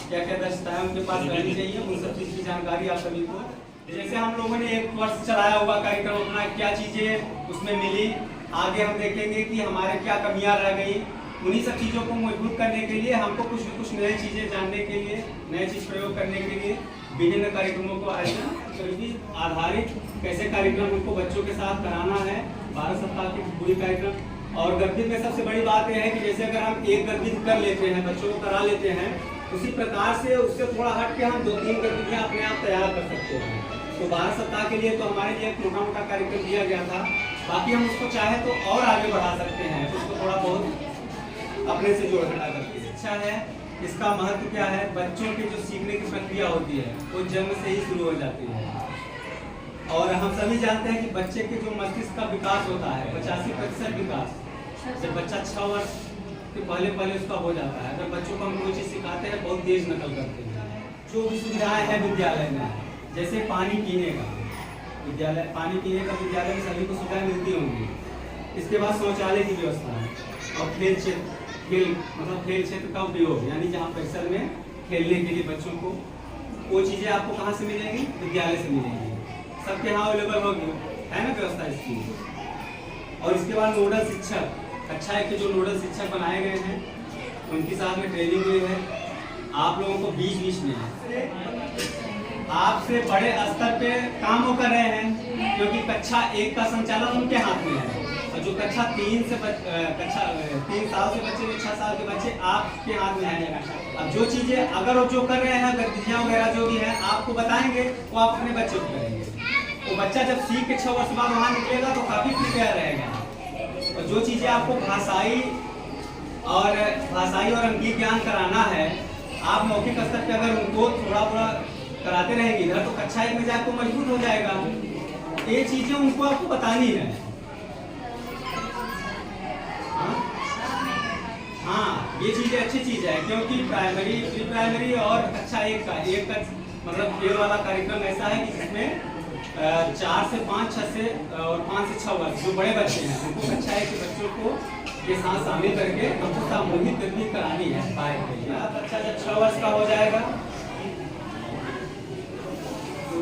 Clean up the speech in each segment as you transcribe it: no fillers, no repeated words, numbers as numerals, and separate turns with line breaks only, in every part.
क्या क्या दक्षता है उनके पास रहनी चाहिए, उन सब चीज़ की जानकारी आप सभी को। जैसे हम लोगों ने 1 वर्ष चलाया हुआ कार्यक्रम अपना, क्या चीज़ें उसमें मिली, आगे हम देखेंगे कि हमारे क्या कमियां रह गई। उन्हीं सब चीज़ों को मजबूत करने के लिए हमको कुछ न कुछ नई चीज़ें जानने के लिए, नए चीज़ प्रयोग करने के लिए विभिन्न कार्यक्रमों को आधारित कैसे कार्यक्रम उनको बच्चों के साथ कराना है, 12 सप्ताह के पूरी कार्यक्रम। और गतिविधि में सबसे बड़ी बात यह है कि जैसे अगर हम एक गतिविधि कर लेते हैं, बच्चों को करा लेते हैं, उसी प्रकार से उससे थोड़ा हट के हम 2-3 गतिविधियाँ अपने आप तैयार कर सकते हैं। तो 12 सप्ताह के लिए तो हमारे लिए एक मोटा मोटा कार्यक्रम दिया गया था, बाकी हम उसको चाहे तो और आगे बढ़ा सकते हैं, उसको थोड़ा बहुत अपने से जोड़ घटा करके। शिक्षा है, इसका महत्व क्या है, बच्चों की जो सीखने की प्रक्रिया होती है वो जन्म से ही शुरू हो जाती है। और हम सभी जानते हैं कि बच्चे के जो मस्तिष्क का विकास होता है 85% विकास जब बच्चा 6 वर्ष के पहले उसका हो जाता है। अगर बच्चों को हम कोई चीज़ सिखाते हैं बहुत तेज नकल करते हैं। जो भी सुविधाएं हैं विद्यालय में, जैसे पानी पीने का विद्यालय में सभी को सुविधाएं मिलती होंगी। इसके बाद शौचालय की व्यवस्था है और खेल क्षेत्र का उपयोग, यानी जहाँ परिसर में खेलने के लिए बच्चों को वो चीज़ें आपको कहाँ से मिलेंगी, विद्यालय से मिलेंगी, सबके यहाँ अवेलेबल होगी, है ना व्यवस्था इसकी। और इसके बाद नोडल शिक्षक, कक्षा 1 के जो नोडल शिक्षक बनाए गए हैं उनके साथ में ट्रेनिंग हुई है। आप लोगों को बीच में आपसे बड़े स्तर पे काम वो कर रहे हैं, क्योंकि कक्षा 1 का संचालन उनके हाथ में है। और जो कक्षा 3 साल से बच्चे, 6 साल के बच्चे आपके हाथ में है। अब जो चीज़ें अगर वो जो कर रहे हैं, गतिविधियाँ वगैरह जो भी है आपको बताएंगे, वो आप अपने बच्चे को करेंगे। वो बच्चा जब सीख के 6 वर्ष बाद वहाँ निकलेगा तो काफ़ी प्रिपेयर रहेगा। और जो चीज़ें आपको भाषाई और अंकीय ज्ञान कराना है, आप मौखिक स्तर पे अगर उनको थोड़ा कराते रहेंगे इधर, तो कक्षा 1 में जाकर मजबूत हो जाएगा। ये चीज़ें उनको आपको बतानी है। हाँ, ये चीज़ें अच्छी चीज़ है, क्योंकि प्राइमरी, प्री प्राइमरी और कक्षा 1 का मतलब खेल वाला कार्यक्रम ऐसा है कि जिसमें 4 से 5, 6 से और 5 से 6 वर्ष जो बड़े बच्चे हैं उनको कक्षा 1 के बच्चों को के साथ शामिल करके हमको सामूहिक गतिविधि करानी है। बच्चा जब 6 वर्ष का हो जाएगा तो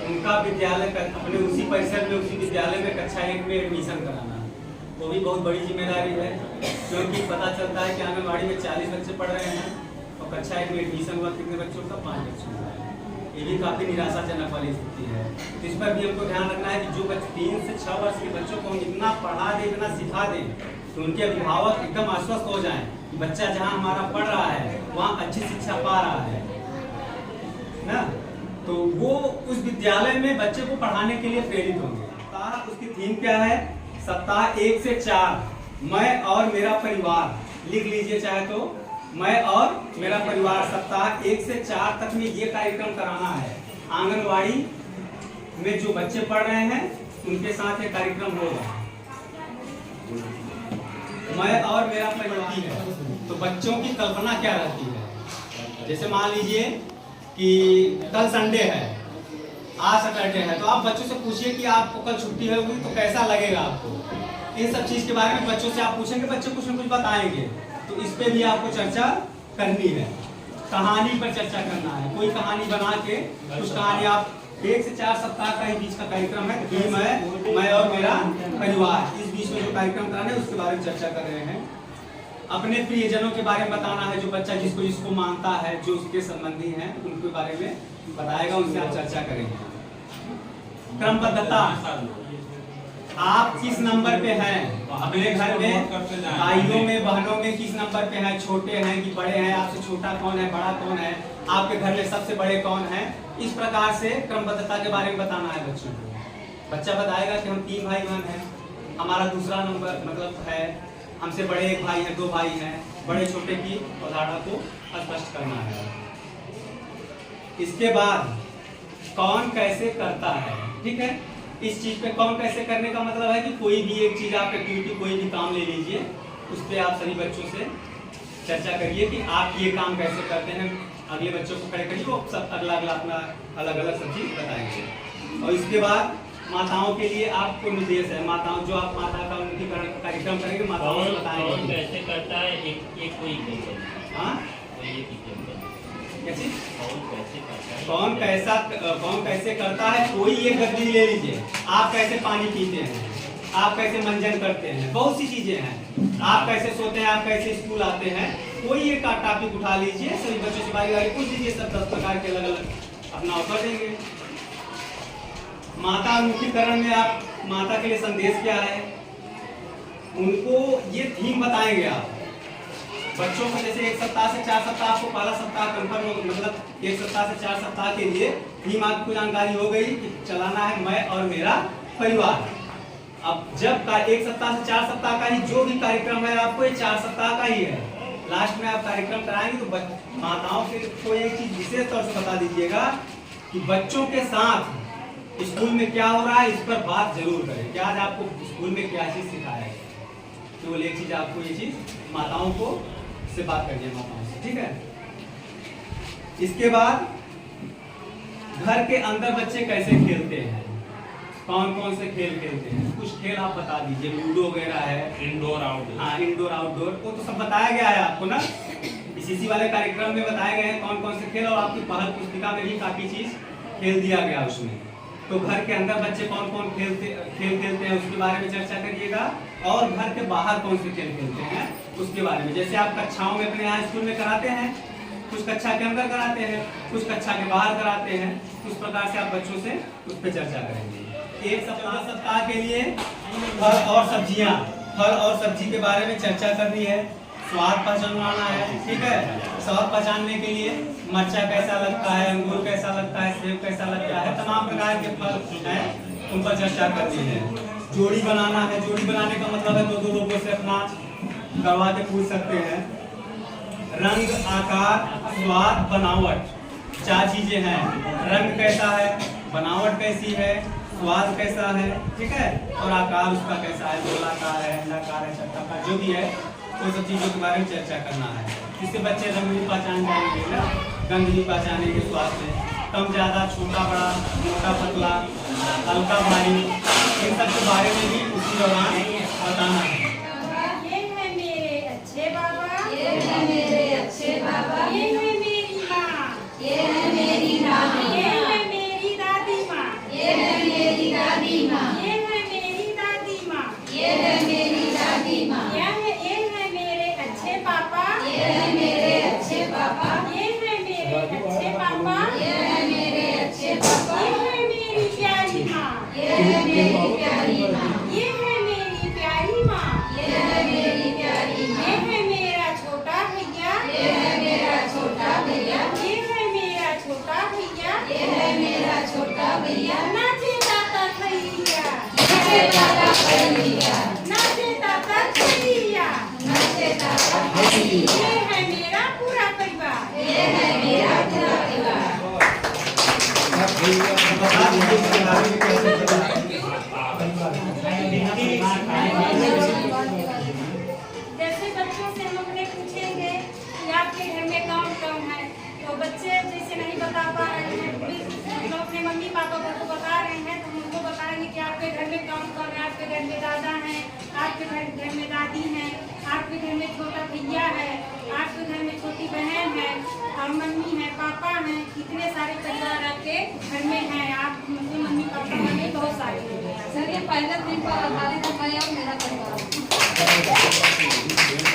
उनका विद्यालय अपने उसी परिसर में, उसी विद्यालय में कक्षा 1 में एडमिशन कराना, वो भी बहुत बड़ी जिम्मेदारी है। क्योंकि पता चलता है कि आंगनबाड़ी में 40 बच्चे पढ़ रहे हैं और कक्षा 1 में एडमिशन हुआ कितने बच्चों का, 5 बच्चों का। ये भी काफ़ी निराशाजनक वाली स्थिति है। तो इस पर भी हमको ध्यान रखना है कि जो बच्चे 3 से 6 वर्ष के बच्चों को हम इतना पढ़ा दें, इतना सिखा दें, तो उनके अभिभावक एकदम आश्वस्त हो जाएं कि बच्चा जहाँ हमारा पढ़ रहा है वहाँ अच्छी शिक्षा पा रहा है ना। तो वो उस विद्यालय में बच्चे को पढ़ाने के लिए प्रेरित होंगे। उसकी थीम क्या है, सप्ताह 1 से 4 मैं और मेरा परिवार, लिख लीजिए चाहे तो, मैं और मेरा परिवार। सप्ताह 1 से 4 तक में ये कार्यक्रम कराना है। आंगनवाड़ी में जो बच्चे पढ़ रहे हैं उनके साथ ये कार्यक्रम होगा। मैं और मेरा परिवार है, तो बच्चों की कल्पना क्या रहती है। जैसे मान लीजिए कि कल संडे है, आज सैटरडे है, तो आप बच्चों से पूछिए कि आपको कल छुट्टी होगी तो कैसा लगेगा आपको। इन सब चीज़ के बारे में बच्चों से आप पूछेंगे, बच्चे कुछ न कुछ बताएंगे। तो इस पे भी आपको चर्चा करनी है, कहानी पर चर्चा करना है। कोई कहानी बना के कुछ कहानी आप 1 से 4 सप्ताह का ही बीच का कार्यक्रम है कि मैं और मेरा परिवार, इस बीच में जो कार्यक्रम कराना है उसके बारे में चर्चा कर रहे हैं। अपने प्रियजनों के बारे में बताना है, जो बच्चा जिसको मानता है, जो उसके संबंधी हैं उनके बारे में बताएगा, उनसे आप चर्चा करेंगे। क्रमबद्धता, आप किस नंबर पे हैं अपने घर में, भाइयों में बहनों में किस नंबर पे हैं, छोटे हैं कि बड़े हैं, आपसे छोटा कौन है, बड़ा कौन है, आपके घर में सबसे बड़े कौन हैं। इस प्रकार से क्रमबद्धता के बारे में बताना है बच्चों को। बच्चा बताएगा कि हम 3 भाई बहन हैं, हमारा दूसरा नंबर मतलब है, हमसे बड़े 1 भाई हैं, 2 भाई हैं, बड़े छोटे की अवधारणा को स्पष्ट करना है। इसके बाद कौन कैसे करता है, ठीक है। इस चीज पे कौन कैसे करने का मतलब है कि कोई भी एक चीज आप एक्टिविटी, कोई भी काम ले लीजिए, उस पर आप सभी बच्चों से चर्चा करिए कि आप ये काम कैसे करते हैं। अगले बच्चों को खड़े करिए, वो सब अगला अपना अलग सब चीज बताएंगे। और इसके बाद माताओं के लिए आपको निर्देश है, माताओं जो आप माता का उनकी कार्यक्रम करेंगे, माताओं को बताएंगे
कैसे करता है। एक कोई
हाँ, क्या चीज? कौन कैसे करता है? कोई एक गद्दी ले लीजिए। आप कैसे पानी पीते हैं, आप कैसे मंजन करते हैं, बहुत सी चीजें हैं। आप कैसे सोते हैं, आप कैसे स्कूल आते हैं, कोई एक टॉपिक उठा लीजिए, सभी बच्चों से बारी बारी पूछ लीजिए, सब 10 प्रकार के अलग अलग अपना उत्तर देंगे। माता उन्मुखीकरण में आप माता के लिए संदेश क्या है, उनको ये थीम बताएंगे आप बच्चों को। जैसे 1 सप्ताह से 4 सप्ताह आपको पहला सप्ताह कंफर्म हो, मतलब 1 सप्ताह से 4 सप्ताह के लिए थीम आपको जानकारी हो गई कि चलाना है मैं और मेरा परिवार। अब जब का 1 सप्ताह से 4 सप्ताह का ही जो भी कार्यक्रम है आपको ये 4 सप्ताह का ही है। लास्ट में आप कार्यक्रम कराएंगे तो माताओं को एक चीज विशेष तौर से बता दीजिएगा कि बच्चों के साथ स्कूल में क्या हो रहा है इस पर बात जरूर करें कि आज आपको स्कूल में क्या चीज सिखाया है। केवल एक चीज आपको ये चीज माताओं को से बात करिए माताओं से, ठीक है। इसके बाद घर के अंदर बच्चे कैसे खेलते हैं, कौन कौन से खेल खेलते हैं, कुछ खेल आप बता दीजिए। लूडो वगैरह है,
इंडोर आउटडोर।
हाँ इंडोर आउटडोर वो तो सब बताया गया है आपको ना, इसी वाले कार्यक्रम में बताए गए हैं कौन कौन से खेल, और आपकी पहल पुस्तिका में भी काफी चीज खेल दिया गया उसमें। तो घर के अंदर बच्चे कौन कौन खेल खेलते हैं उसके बारे में चर्चा करिएगा, और घर के बाहर कौन से खेल खेलते हैं उसके बारे में। जैसे आप कक्षाओं में अपने यहाँ स्कूल में कराते हैं, कुछ कक्षा के अंदर कराते हैं, कुछ कक्षा के बाहर कराते हैं, उस प्रकार से आप बच्चों से उस पर चर्चा करेंगे। 1 सप्ताह के लिए फल और सब्जियां, फल और सब्जी के बारे में चर्चा करनी है, स्वाद पहचानना है, ठीक है। स्वाद पहचानने के लिए मरचा कैसा लगता है, अंगूर कैसा लगता है, सेब कैसा लगता है, तमाम प्रकार के फल हैं उन पर चर्चा करनी है। जोड़ी बनाना है, जोड़ी बनाने का मतलब है 2-2 लोगों से अपना करवा के पूछ सकते हैं। रंग, आकार, स्वाद, बनावट 4 चीजें हैं। रंग कैसा है, बनावट कैसी है, स्वाद कैसा है, ठीक है, और आकार उसका कैसा है, गोलाकार है, अंडाकार है, चक्राकार, जो भी है वो सब चीजों के बारे में चर्चा करना है। इससे बच्चे रंग भी पहचान जाएंगे ना, गंध भी पहचानेंगे, स्वाद में कम ज्यादा, छोटा बड़ा, मोटा पतला, हल्का भारी, इन सब के बारे में भी उसी दौरान बताना है।
ये है मेरे अच्छे बाबा,
ये है मेरे अच्छे बाबा,
ये है मेरी माँ,
ये है मेरी नानी,
ये है मेरी दादी माँ,
ये है मेरी दादी माँ,
ये है मेरी दादी माँ,
ये है मेरी दादी माँ,
ये है मेरे अच्छे पापा,
ये है मेरे अच्छे पापा,
ये है मेरे अच्छे पापा,
ये है मेरे अच्छे पापा,
ये है मेरी प्यारी माँ,
ये है मेरी प्यारी माँ,
ये है मेरी प्यारी माँ,
ये है मेरी प्यारी
ये
माँ,
है मेरा छोटा भैया,
ये है मेरा छोटा भैया,
ये है मेरा छोटा भैया,
ये है मेरा छोटा भैया,
नाचे ताता खैया,
नाचे ताता खैया,
नाचे ताता खैया,
नाचे ताता खैया,
ये है मेरा पूरा परिवार।
ये है मेरा पूरा परिवार।
बता दीजिए इसके बारे में कैसे चला।
जैसे बच्चों से हम अपने पूछेंगे कि आपके घर में कौन कौन है, तो बच्चे जैसे नहीं बता पा रहे हैं, मतलब अपने मम्मी पापा को बता रहे हैं, तो हम उनको बताएंगे कि आपके घर में कौन कौन है। आपके घर में दादा हैं, आपके घर में दादी हैं, आपके घर में छोटा भैया है, आपके घर में छोटी बहन है, और मम्मी है, पापा हैं, कितने सारे परिवार आपके घर में हैं। आप मम्मी पापा में बहुत सारे लोग हैं।
सर ये पहले दिन पर आधारित है, मैं और मेरा परिवार।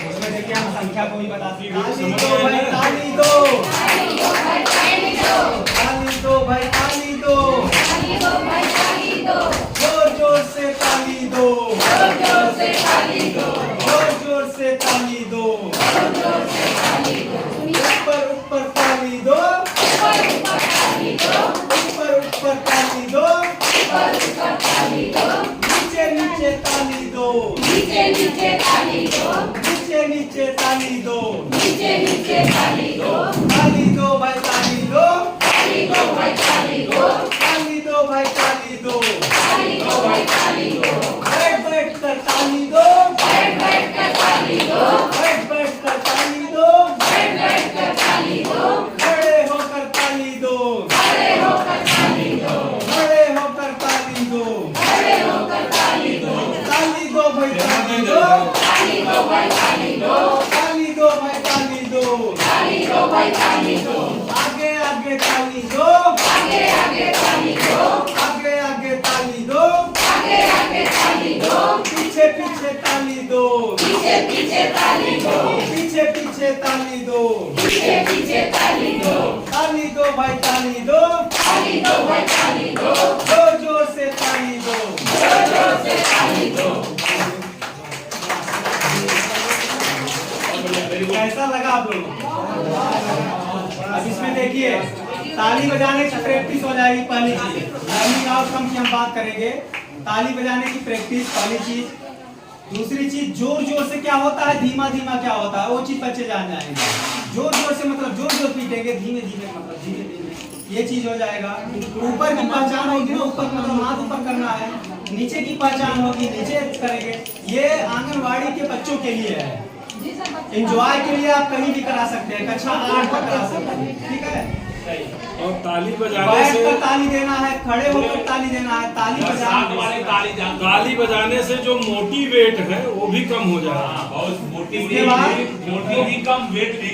उसमें देखिए हम संख्या को भी बता सकते हैं। ताली दो भाई, ताली दो,
ताली दो भाई, ताली दो,
ताली दो भाई, ताली दो,
ताली दो भाई, ताली दो,
जोर जोर से ताली दो,
जोर जोर से ताली दो,
जोर जोर से ताली दो,
जोर जोर से ताली दो,
ऊपर ऊपर ताली दो,
ऊपर ऊपर ताली दो,
ऊपर ऊपर ताली दो,
ऊपर ऊपर ताली दो,
नीचे नीचे ताली दो,
नीचे नीचे ताली दो,
नीचे नीचे ताली दो,
नीचे नीचे ताली दो,
ताली दो भाई, ताली दो,
ताली दो भाई, ताली दो,
ताली दो भाई, ताली दो,
ताली दो भाई, ताली दो,
बैठ बैठ कर ताली दो,
बैठ बैठ कर ताली दो,
बैठ बैठ कर ताली दो,
बैठ बैठ कर ताली दो,
खड़े होकर ताली दो,
खड़े होकर ताली दो,
खड़े होकर ताली दो,
खड़े होकर ताली दो,
ताली दो भाई, ताली दो,
ताली दो भाई, ताली दो,
ताली दो भाई, ताली दो,
ताली दो भाई, ताली दो,
पीछे पीछे ताली दो,
पीछे पीछे ताली दो,
ताली दो भाई ताली दो,
ताली दो भाई ताली दो,
जोर जोर से ताली दो,
जोर जोर से ताली दो।
कैसा लगा आप लोगों को? अब इसमें देखिए ताली बजाने की प्रैक्टिस हो जाएगी पहली चीज। लर्निंग आउटकम की हम बात करेंगे। ताली बजाने की प्रैक्टिस पहली चीज। दूसरी चीज जोर जोर से क्या होता है, धीमा धीमा क्या होता है, वो चीज बच्चे जान जाएंगे। जोर जोर से मतलब जोर जोर पीटेंगे, धीमे धीमे मतलब धीमे धीमे, ये चीज हो जाएगा। ऊपर की पहचान होगी ना, ऊपर मतलब हाथ ऊपर करना है। नीचे की पहचान होगी, नीचे करेंगे। ये आंगनवाड़ी के बच्चों के लिए है, एंजॉय के लिए आप कहीं भी करा सकते हैं, कक्षा 8 तक करा सकते हैं, ठीक है।
और ताली बजाने
बैठ
से
कर ताली देना है, खड़े होकर ताली देना है,
ताली बजाने से जो मोटिवेट है वो भी कम हो जाएगा।
बहुत मोटी
इसके बाद
भी कम, वेट भी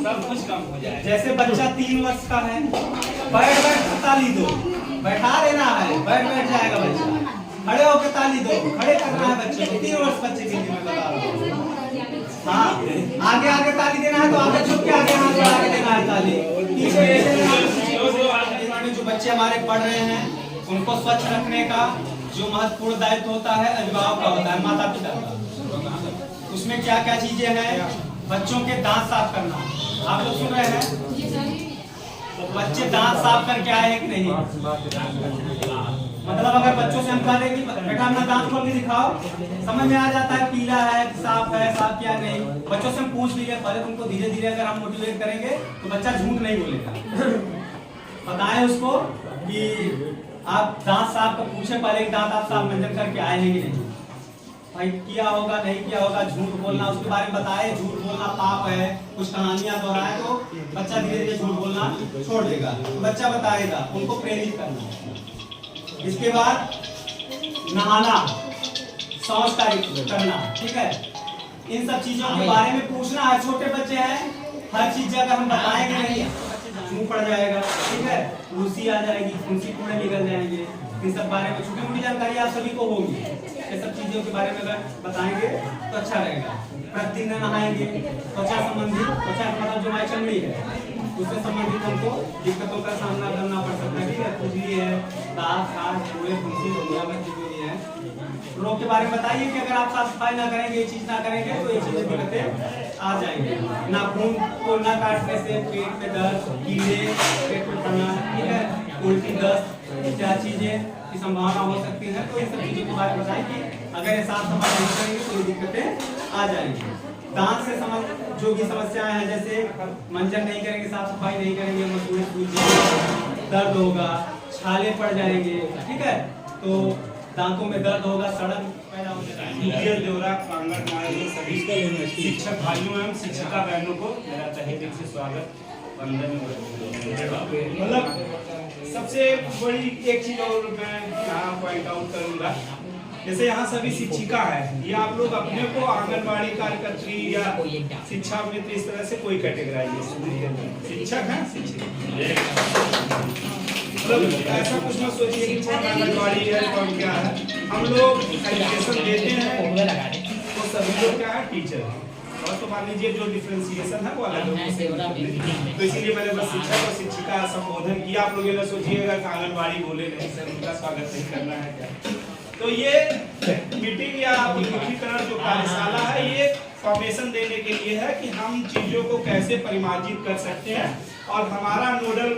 सब कुछ कम हो जाए।
जैसे बच्चा 3 वर्ष का है, बैठ बैठ कर ताली दो, बैठा देना है, बैठ बैठ जाएगा बच्चा। खड़े होकर ताली दो, खड़े करना है बच्चे को। 3 वर्ष बच्चे के लिए मैं बता रहा हूँ। हाँ, आगे आगे ताली देना है तो आगे झुक के आगे हाथ बढ़ा के देना है ताली। पीछे पीछे जो बच्चे हमारे पढ़ रहे हैं उनको स्वच्छ रखने का जो महत्वपूर्ण दायित्व होता है अभिभावक का होता है, माता पिता का। उसमें क्या क्या चीजें हैं? बच्चों के दांत साफ करना। आप लोग सुन रहे हैं? तो बच्चे दांत साफ करके आए कि नहीं? मतलब अगर बच्चों से हम कह दें कि बेटा अपना दांत खोल के दिखाओ, समझ में आ जाता है पीला है, साफ किया नहीं। बच्चों से हम पूछ लीजिए, पहले तुमको धीरे धीरे अगर हम मोटिवेट करेंगे तो बच्चा झूठ नहीं बोलेगा। बताएं उसको कि आप दांत साफ कर पूछे पहले, दांत आप साफ मंजन करके आए हैं कि नहीं, भाई किया होगा नहीं किया होगा, झूठ बोलना उसके बारे में बताए। झूठ बोलना पाप है, कुछ कहानियां दोहराए तो बच्चा धीरे धीरे झूठ बोलना छोड़ देगा, बच्चा बताएगा। उनको प्रेरित करना। इसके बाद नहाना, शौच करना, ठीक है। इन सब चीजों के बारे में पूछना है। छोटे बच्चे हैं, हर चीज अगर हम बताएंगे नहीं मुंह पड़ जाएगा, ठीक है, उल्सी आ जाएगी, फुंसी पूरे निकल जाएंगे। इन सब बारे में छोटी मोटी जानकारी आप सभी को होगी। ये सब चीजों के बारे में अगर बताएंगे तो अच्छा रहेगा। प्रतिदिन नहाएंगे, त्वचा संबंधित, त्वचा मतलब जो हमारी चमड़ी है उससे संबंधित हमको दिक्कतों का सामना करना पड़ सकता है, ठीक है। खुजली है, दांत खाज पूरे फुंसी है। रोग के बारे में बताइए कि अगर आप साफ सफाई ना करेंगे, ये चीज ना करेंगे तो ये चीजें दिक्कतें आ जाएंगे। नाखून को न काटने से पेट में दर्द, कीड़े पेट में पड़ना, ठीक है, उल्टी दस्त, क्या चीजें की संभावना हो सकती है। तो इन सब चीजों के बारे में बताएं कि अगर ये साफ सफाई नहीं करेंगे तो ये दिक्कतें आ जाएंगी। दांत से जो भी समस्याएं हैं, जैसे मंजन नहीं करेंगे, साफ सफाई नहीं करेंगे, मसूड़े सूज जाएंगे, दर्द होगा, छाले पड़ जाएंगे, ठीक है, तो दांतों में दर्द होगा, सड़न पैदा हो जाएगी।
देवरा प्रांगण में सभी शिक्षक भाइयों एवं शिक्षिका बहनों को मेरा तहे दिल से स्वागत, वंदन। मतलब सबसे बड़ी एक चीज और मैं यहाँ पॉइंट आउट करूंगा, जैसे यहाँ सभी शिक्षिका है, ये आप लोग अपने को आंगनबाड़ी कार्यकर्त्री या शिक्षा मित्र इस तरह से कोई कैटेगराइजेशन नहीं करते। शिक्षक है, मतलब ऐसा कुछ मत सोचिए कि कौन आंगनबाड़ी है कौन क्या है। हम लोग एजुकेशन देते हैं तो सभी लोग क्या है, टीचर है। और तो मान लीजिए जो डिफरेंशिएशन है वो अलग है, तो इसीलिए मैंने बस शिक्षक और शिक्षिका संबोधन किया। आप लोग ये ना सोचिएगा कि आंगनबाड़ी बोले नहीं सर, उनका स्वागत नहीं करना है क्या। तो ये मीटिंग या उन्मुखीकरण जो कार्यशाला है, ये फॉर्मेशन देने के लिए है कि हम चीजों को कैसे परिमार्जित कर सकते हैं। और हमारा नोडल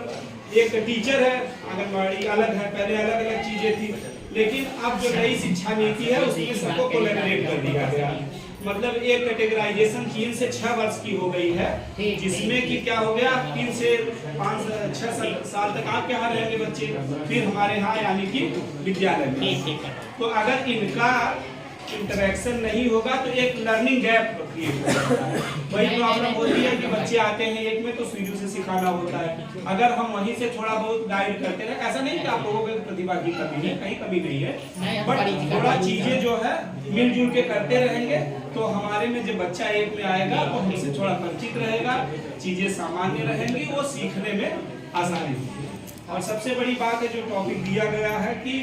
एक टीचर है, आंगनबाड़ी अलग है, पहले अलग अलग चीजें थी, लेकिन अब जो नई शिक्षा नीति है उसमें सबको कोलैबोरेट कर दिया गया। मतलब एक कैटेगराइजेशन 3 से 6 वर्ष की हो गई है, जिसमें कि क्या हो गया, 3 से 5 6 साल तक आपके यहाँ रहेंगे बच्चे, फिर हमारे यहाँ यानी कि विद्यालय में। तो अगर इनका इंटरेक्शन नहीं होगा तो एक लर्निंग गैप क्रिएट होगा। वही प्रॉब्लम होती है कि बच्चे आते हैं एक में तो शुरू से सिखाना होता है। अगर हम वहीं से थोड़ा बहुत गाइड करते रहे, ऐसा नहीं कि आप लोगों के प्रतिभा की कमी है, कहीं कमी नहीं है, बट थोड़ा चीजें जो है मिलजुल के करते रहेंगे तो हमारे में जब बच्चा एक में आएगा तो हमसे थोड़ा परिचित रहेगा, चीजें सामान्य रहेंगी, वो सीखने में आसानी होती है। और सबसे बड़ी बात है जो टॉपिक दिया गया है कि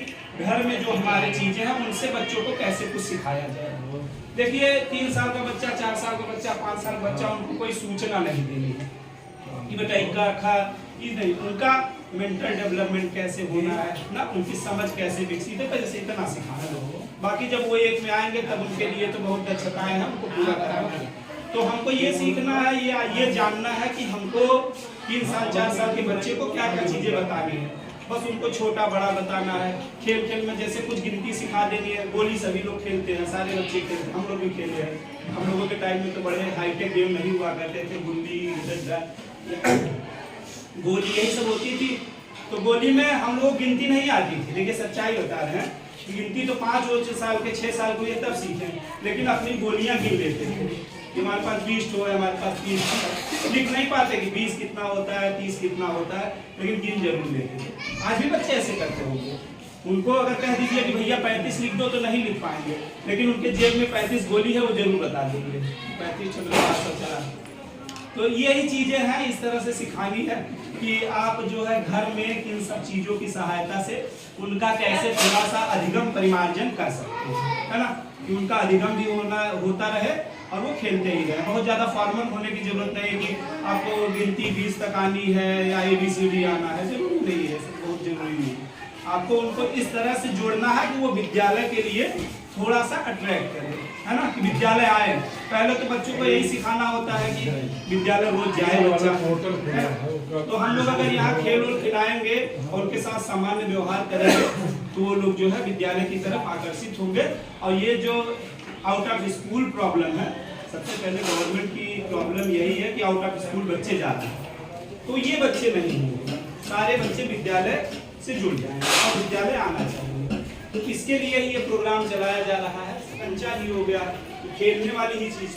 घर में जो हमारे चीजें हैं उनसे बच्चों को कैसे कुछ सिखाया जाए। देखिए 3 साल का बच्चा, 4 साल का बच्चा, 5 साल का बच्चा, उनको कोई सूचना नहीं देनी है कि बेटा इक्का अक्खा ये नहीं, उनका मेंटल डेवलपमेंट कैसे होना है ना, उनकी समझ कैसे विकसित है, जैसे इतना सिखाना है। बाकी जब वो 1 में आएंगे तब उनके लिए तो बहुत दक्षताएं हैं, उनको पूरा कराना है। तो हमको ये सीखना है, ये जानना है कि हमको 3 साल 4 साल के बच्चे को क्या क्या चीजें बतानी है। बस उनको छोटा बड़ा बताना है। खेल खेल में जैसे कुछ गिनती सिखा देनी है। गोली सभी लोग खेलते हैं, सारे बच्चे खेलते हैं, हम लोग भी खेले हैं। हम लोगों के टाइम में तो बड़े हाईटेक गेम नहीं हुआ करते थे, गुल्ली गोली यही सब होती थी। तो गोली में हम लोग गिनती नहीं आती थी, लेकिन सच्चाई बता रहे हैं गिनती तो 5 साल के 6 साल को ये तब सीखे, लेकिन अपनी गोलियां गिन लेते थे कि हमारे पास 20 ठो है, हमारे पास 30। लिख नहीं पाते कि 20 कितना होता है, 30 कितना होता है, लेकिन गिन जरूर लेते थे। आज भी बच्चे ऐसे करते होंगे। उनको अगर कह दीजिए कि भैया 35 लिख दो तो नहीं लिख पाएंगे, लेकिन उनके जेब में 35 गोली है वो जरूर बता देंगे 35 चला। तो यही चीजें हैं, इस तरह से सिखानी है कि आप जो है घर में इन सब चीजों की सहायता से उनका कैसे थोड़ा सा अधिगम परिमार्जन कर सकते हैं, है ना, कि उनका अधिगम भी होता रहे और वो खेलते ही रहे। बहुत ज्यादा फॉर्मल होने की जरूरत नहीं है कि आपको गिनती 20 तक आनी है या ABCD आना है, जरूरी नहीं है, बहुत जरूरी नहीं है। आपको उनको इस तरह से जोड़ना है कि वो विद्यालय के लिए थोड़ा सा अट्रैक्ट करे, है ना, कि विद्यालय आए। पहले तो बच्चों को यही सिखाना होता है कि विद्यालय रोज जाए बच्चा। तो हम लोग अगर यहाँ खेल खिलाएंगे और उनके साथ सामान्य व्यवहार करेंगे तो वो लोग जो है विद्यालय की तरफ आकर्षित होंगे। और ये जो आउट ऑफ स्कूल प्रॉब्लम है, सबसे पहले गवर्नमेंट की प्रॉब्लम यही है कि आउट ऑफ स्कूल बच्चे जाते हैं, तो ये बच्चे नहीं होंगे, सारे बच्चे विद्यालय से जुड़ जाएंगे और विद्यालय आना चाहिए। तो इसके लिए ये प्रोग्राम चलाया जा रहा है। कंचा ही हो गया, तो खेलने वाली ही चीज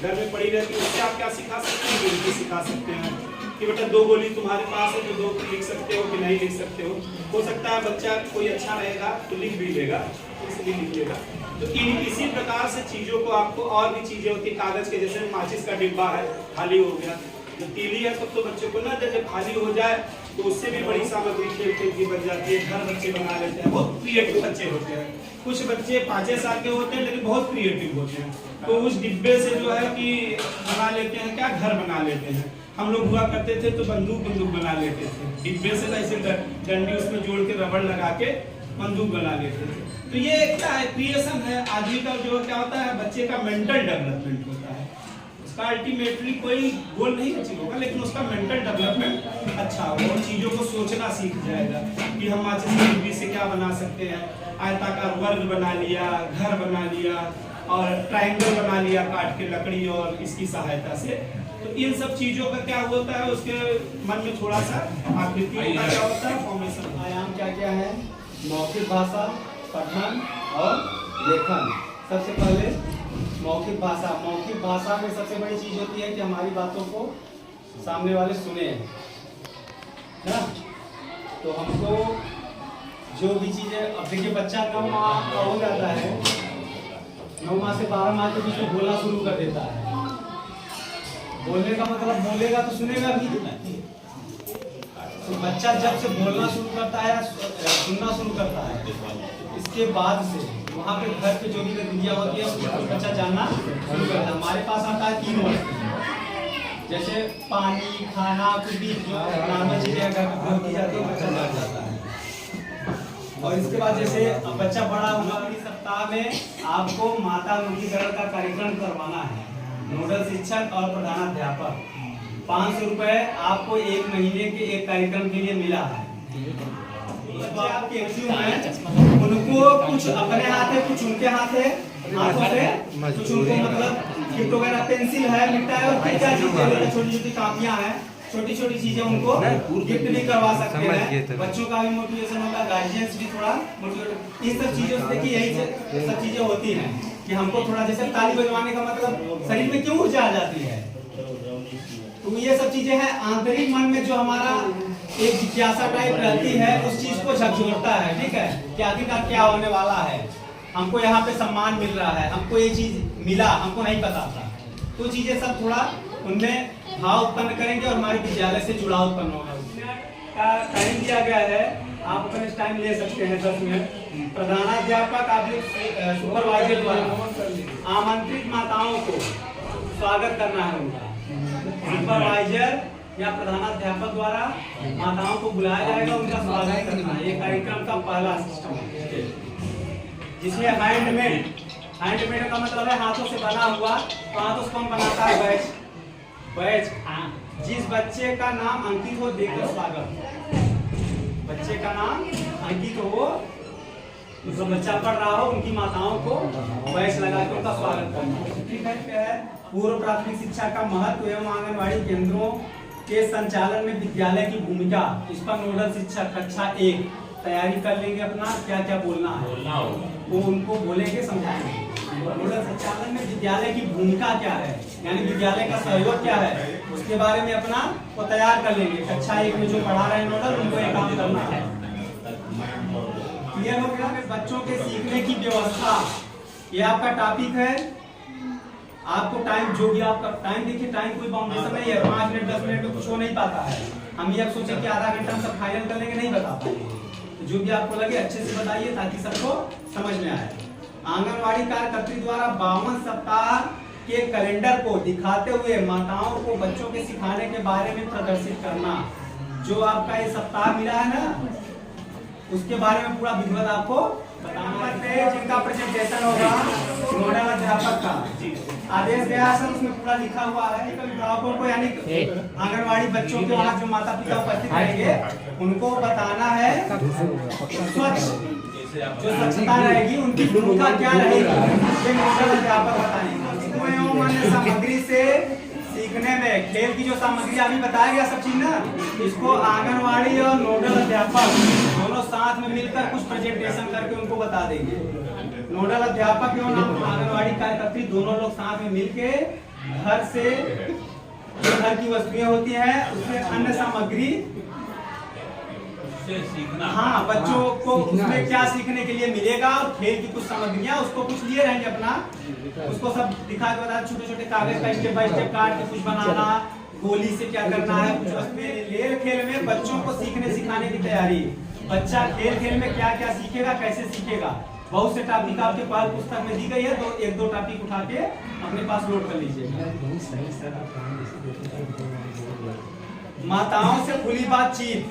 घर में पड़ी रहती है, उससे आप क्या सिखा सकते हैं, गिनती सिखा सकते हैं कि बेटा 2 गोली तुम्हारे पास है तो 2 लिख सकते हो कि नहीं लिख सकते हो सकता है बच्चा कोई अच्छा रहेगा तो लिख भी लेगा, इसलिए लिख लेगा। तो इसी प्रकार से चीजों को आपको और भी चीजें होती है, कागज के जैसे माचिस का डिब्बा है खाली हो गया, जो तीली है तब तो बच्चों को ना जैसे खाली हो जाए तो उससे भी बड़ी सामग्री खेल खेल की बन जाती है। घर बच्चे बना लेते हैं, बहुत क्रिएटिव बच्चे होते हैं। कुछ बच्चे 5 साल के होते हैं लेकिन बहुत क्रिएटिव होते हैं, तो उस डिब्बे से जो है कि बना लेते हैं, क्या घर बना लेते हैं। हम लोग हुआ करते थे तो बंदूक बना लेते थे, डिब्बे से ऐसे डंडी उसमें जोड़ के रबड़ लगा के बंदूक बना लेते थे। तो ये क्या है, क्रिएशन है। आदमी का जो क्या होता है, बच्चे का मेंटल डेवलपमेंट होता है। उसका अल्टीमेटली कोई गोल नहीं अचीव होगा, लेकिन उसका मेंटल डेवलपमेंट अच्छा होगा और चीजों को सोचना सीख जाएगा कि हम माचिस की डिब्बी से क्या बना सकते हैं। आयताकार वर्ग बना लिया, घर बना लिया और ट्रायंगल बना लिया काट के लकड़ी और इसकी सहायता से। तो इन सब चीजों का क्या होता है, उसके मन में थोड़ा सा आकृतियों का क्या होता है, फॉर्मेशन।
आयाम क्या क्या है, मौखिक भाषा, पठन और लेखन। सबसे पहले मौखिक भाषा। मौखिक भाषा में सबसे बड़ी चीज होती है कि हमारी बातों को सामने वाले सुने, ना। तो हमको जो भी चीजें, अब देखिए बच्चा 9 माह का हो जाता है, 9 माह से 12 माह के बीच में बोलना शुरू कर देता है। बोलने का मतलब बोलेगा तो सुनेगा भी। तो बच्चा जब से बोलना शुरू करता है, सुनना शुरू करता है, इसके बाद से वहाँ पे घर पे जो भी गतिविधियाँ होती है उसको बच्चा जानना शुरू करता है। हमारे पास आता है 3 वर्ष, जैसे पानी, खाना, कुछ भी जो नॉर्मल चीजें घर पे प्रयोग की जाती है बच्चा जान जाता है। और इसके बाद जैसे बच्चा बड़ा हुआ, अगले सप्ताह में आपको माता मुखीकरण का कार्यक्रम करवाना है। नोडल शिक्षक और प्रधानाध्यापक 500 रुपए आपको 1 महीने के एक कार्यक्रम के लिए मिला है। आपके उनको कुछ अपने हाथ है, कुछ उनके हाथ है, हाथों से कुछ उनको मतलब गिफ्ट वगैरह, पेंसिल है, मिठाई और क्या चीजें, छोटी छोटी कापियां हैं, छोटी छोटी चीजें उनको गिफ्ट भी करवा सकते हैं। बच्चों का भी मोटिवेशन होगा, गार्जियंस भी थोड़ा मोटिवेट। इन सब चीजों से देखिए यही सब चीजें होती हैं कि हमको थोड़ा, जैसे ताली बजवाने का मतलब शरीर में क्यों ऊर्जा आ जाती है, तो ये सब चीजें हैं। आंतरिक मन में जो हमारा एक जिज्ञासा टाइप रहती है, उस चीज को झकझोरता है, ठीक है, कि आखिरकार क्या होने वाला है, हमको यहाँ पे सम्मान मिल रहा है, हमको ये चीज मिला, हमको नहीं पता था। तो चीजें सब थोड़ा उनमें भाव उत्पन्न करेंगे और हमारे विद्यालय से जुड़ाव उत्पन्न होगा। का टाइम दिया गया है, आप अपने टाइम ले सकते हैं 10 मिनट। प्रधानाध्यापक आप सुपरवाइजर द्वारा आमंत्रित माताओं को स्वागत करना है उनका। सुपरवाइजर या प्रधानाध्यापक द्वारा माताओं को बुलाया जाएगा, उनका स्वागत करना है। ये कार्यक्रम का पहला सिस्टम है, जिसमें हैंडमेड का मतलब है हाथों से बना हुआ। तो हाथों से कौन बनाता है? बैच। जिस बच्चे का नाम अंकित हो देकर स्वागत, बच्चे का नाम अंकित हो, जो बच्चा पढ़ रहा हो, उनकी माताओं को बैच लगा के उनका स्वागत करना। ठीक है। पूर्व प्राथमिक शिक्षा का महत्व एवं आंगनबाड़ी केंद्रों के संचालन में विद्यालय की भूमिका, इस पर नोडल शिक्षक कक्षा 1 तैयारी कर लेंगे अपना, क्या क्या बोलना है वो उनको बोलेंगे, समझाएंगे। नोडल संचालन में विद्यालय की भूमिका क्या है, यानी विद्यालय का सहयोग क्या है, उसके बारे में अपना वो तैयार कर लेंगे। कक्षा 1 में जो पढ़ा रहे हैं नोडल, उनको ये काम करना है। क्लियर हो गया? बच्चों के सीखने की व्यवस्था, ये आपका टॉपिक है। आपको टाइम, जो भी आपका टाइम, देखिए टाइम कोई बाउंडेशन नहीं है, 5 मिनट 10 मिनट में कुछ हो नहीं पाता है। हम ये अब सोचे कि आधा घंटा हम सब फाइनल कर लेंगे, नहीं बता पाएंगे। जो भी आपको लगे अच्छे से बताइए ताकि सबको समझ में आए। आंगनवाड़ी कार्यकर्त्री द्वारा 52 सप्ताह के कैलेंडर को दिखाते हुए माताओं को बच्चों के सिखाने के बारे में प्रदर्शित करना। जो आपका ये सप्ताह मिला है ना, उसके बारे में पूरा विधिवत आपको बताना है। जिनका प्रेजेंटेशन होगा नोडल अध्यापक का आदेश गया है, उसमें पूरा लिखा हुआ है। अभिभावकों को, यानी आंगनवाड़ी बच्चों के वहाँ जो माता पिता उपस्थित रहेंगे, उनको बताना है स्वच्छ, जो स्वच्छता रहेगी उनकी भूमिका क्या रहेगी, ये नोडल अध्यापक बताएंगे। सामग्री से सीखने में खेल की जो सामग्री अभी बताया गया सब चीज ना, इसको आंगनवाड़ी और नोडल अध्यापक दोनों साथ में मिलकर कुछ प्रेजेंटेशन करके उनको बता देंगे। नोडल अध्यापक एवं आंगनवाड़ी कार्यकर्त्री दोनों लोग साथ में मिलके घर से, जो घर की वस्तुएं होती हैं, उसमें अन्य सामग्री सीखना। हाँ, बच्चों को उसमें क्या सीखने के लिए मिलेगा, और खेल की कुछ सामग्रियां उसको कुछ लिए रहेंगे अपना, उसको सब दिखा के बता। छोटे छोटे कागज का स्टेप बाय स्टेप काट के कुछ बनाना, गोली से क्या करना है, कुछ वस्तुएं। खेल में बच्चों को सीखने सिखाने की तैयारी। बच्चा खेल में क्या क्या सीखेगा, कैसे सीखेगा। बहुत से टॉपिक आपके पास पुस्तक में दी गई है, तो 1-2 टॉपिक उठा के अपने पास नोट कर लीजिए। माताओं से खुली बातचीत।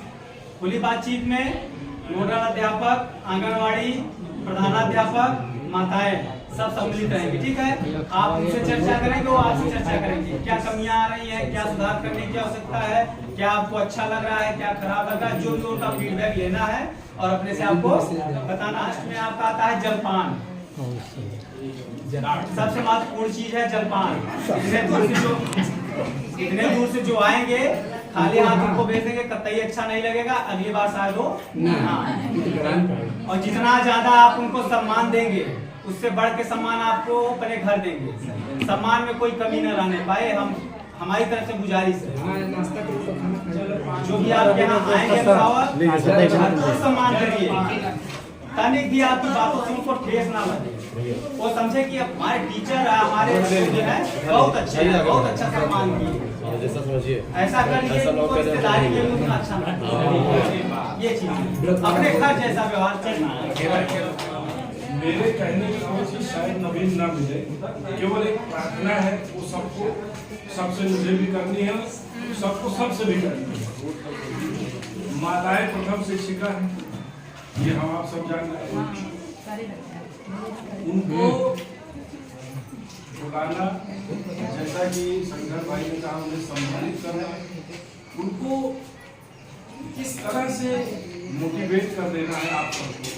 खुली बातचीत में नोडल अध्यापक, आंगनवाड़ी, प्रधानाध्यापक, माताएं सब सम्मिलित रहेंगे। ठीक है, आप उनसे चर्चा करेंगे, वो आपसे चर्चा करेंगे। क्या कमियां आ रही हैं, क्या सुधार करने की आवश्यकता है, क्या आपको अच्छा लग रहा है, क्या खराब लग रहा है, जो भी उनका फीडबैक लेना है और अपने से आपको बताना। इसमें आपका आता है जलपान। सबसे महत्वपूर्ण चीज है जलपान। इतने दूर से जो आएंगे, खाली हाथ उनको भेज देंगे, कतई अच्छा नहीं लगेगा, अगली बार शायद वो ना। और जितना ज्यादा आप उनको सम्मान देंगे, उससे बढ़ के सम्मान आपको अपने घर देंगे। सम्मान में कोई कमी न रहने पाए, हमारी तरफ से गुजारिश है। जो भी आप यहाँ आएंगे तो सम्मान करिए, तनिक भी आपकी बातों से उनको ठेस ना लगे। वो समझे कि हमारे टीचर हमारे जो है बहुत अच्छे हैं, बहुत अच्छा सम्मान किए। ऐसा करिए रिश्तेदारी में उतना अच्छा ना, ये चीज अपने घर जैसा व्यवहार करना है।
मेरे कहने की कोई चीज शायद नवीन ना मिले, केवल एक प्रार्थना है, वो सबको, सबसे मुझे भी करनी है, सबको सबसे भी करनी है। माताएं प्रथम शिक्षिका है, ये हम आप सब जानते हैं। उनको बुलाना, जैसा कि शंकर भाई ने कहा, उन्हें सम्मानित करना, उनको किस तरह से मोटिवेट कर देना है आप सबको।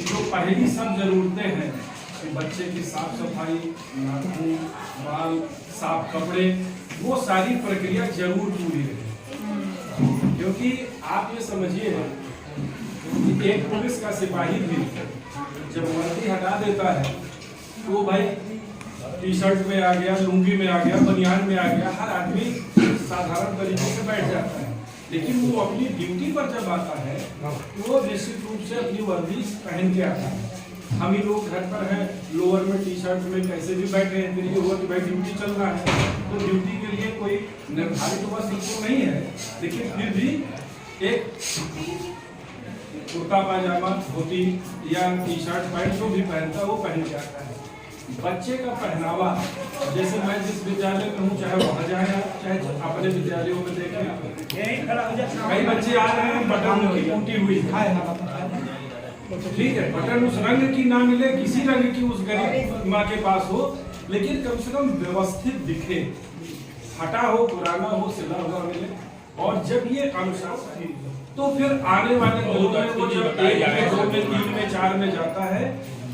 जो पहली सब जरूरतें हैं कि बच्चे की साफ सफाई, नाखून, बाल, साफ कपड़े, वो सारी प्रक्रिया जरूर पूरी रहे। क्योंकि आप ये समझिए कि एक पुलिस का सिपाही भी जब वर्दी हटा देता है, तो भाई टी शर्ट में आ गया, लुंगी में आ गया, बनियान में आ गया, हर आदमी साधारण तरीके से बैठ जाता है। लेकिन वो अपनी ड्यूटी पर जब आता है, तो वो निश्चित रूप से अपनी वर्दी पहन के आता है। हम ही लोग घर पर हैं, लोअर में टी शर्ट में कैसे भी बैठे हैं, फिर ये हुआ कि भाई ड्यूटी चल रहा है, तो ड्यूटी के लिए कोई निर्धारित वस्त्र तो नहीं है, लेकिन फिर भी एक कुर्ता पाजामा धोती या टी शर्ट पैंट जो भी पहनता है वो पहन के आता है। बच्चे का पहनावा, जैसे मैं जिस विद्यालय में हूँ, चाहे वहाँ जाए चाहे अपने विद्यालयों में देखें, कई बच्चे आ रहे हैं बटन टूटी हुई ठीक है, बटन उस रंग की ना मिले, किसी रंग की उस गरीब माँ के पास हो, लेकिन कम से कम व्यवस्थित दिखे, फटा हो, पुराना हो, सिला हुआ मिले। और जब ये अनुशासन तो फिर आने वाले दिनों में वो जब 1 में 2 में 3 में 4 में जाता है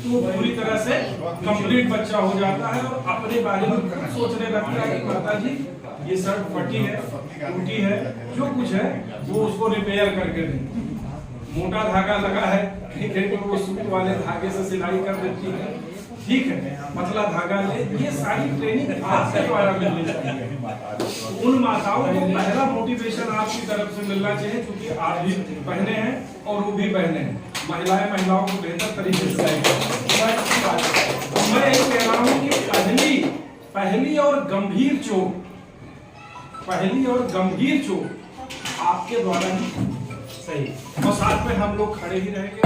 तो पूरी तरह से कंप्लीट बच्चा हो जाता है और अपने बारे में सोचने लगता है कि माता जी ये शर्ट फटी है, टूटी है, जो कुछ है वो उसको रिपेयर करके दें। मोटा धागा लगा है, कहीं कहीं वो सूट वाले धागे से सिलाई कर देती है, ठीक है, पतला धागा ले, ये सारी ट्रेनिंग आपके द्वारा मिलनी चाहिए। उन माताओं को पहला मोटिवेशन आपकी तरफ से मिलना चाहिए, क्योंकि आप भी पहने हैं और वो भी पहने हैं, महिलाओं को बेहतर तरीके से मैं ये कह रहा हूँ कि पहली और गंभीर चोट आपके द्वारा ही सही, और साथ में हम लोग खड़े ही रहेंगे।